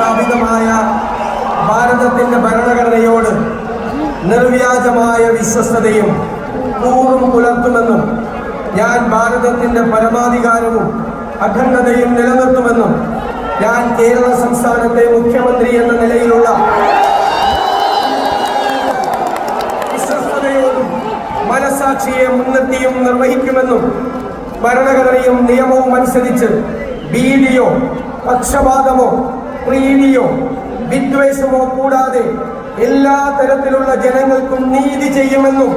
സ്ഥാപിതമായ ഭാരതത്തിന്റെ ഭരണഘടനയോട് നിർവ്യാജമായ വിശ്വസ്തതയും കൂറും പുലർത്തുമെന്നും ഞാൻ ഭാരതത്തിന്റെ പരമാധികാരവും അഖണ്ഡതയും നിലനിർത്തുമെന്നും ഞാൻ കേരള സംസ്ഥാനത്തെ മുഖ്യമന്ത്രി എന്ന നിലയിലുള്ള വിശ്വസ്തയോടും മനസാക്ഷിയെ മുൻനിർത്തിയും നിർവഹിക്കുമെന്നും ഭരണഘടനയും നിയമവും അനുസരിച്ച് ഭീതിയോ പക്ഷപാതമോ പ്രീതിയോ വിദ്വേഷമോ കൂടാതെ എല്ലാ തരത്തിലുള്ള ജനങ്ങൾക്കും നീതി ചെയ്യുമെന്നും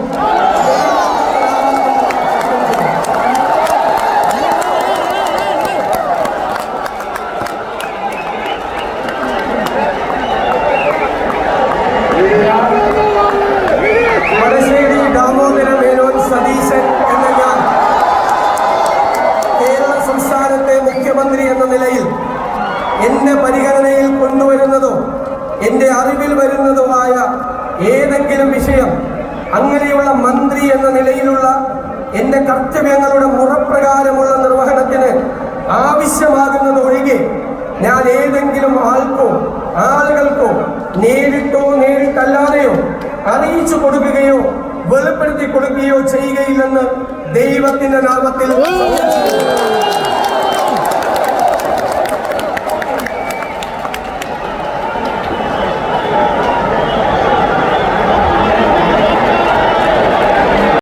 മുഖ്യമന്ത്രി എന്ന നിലയിൽ എന്നെ പരിഗണനയിൽ കൊണ്ടുവരുന്നതോ എന്റെ അറിവിൽ വരുന്നതുമായ ഏതെങ്കിലും വിഷയം അങ്ങനെയുള്ള മന്ത്രി എന്ന നിലയിലുള്ള എന്റെ കർത്തവ്യങ്ങളുടെ മുറപ്രകാരമുള്ള നിർവഹണത്തിന് ആവശ്യമാകുന്നത് ഒഴികെ ഞാൻ ഏതെങ്കിലും ആളുകൾക്കോ നേരിട്ടോ നേരിട്ടല്ലാതെയോ അറിയിച്ചു കൊടുക്കുകയോ വെളിപ്പെടുത്തി കൊടുക്കുകയോ ചെയ്യുകയില്ലെന്ന് ദൈവത്തിന്റെ നാമത്തിൽ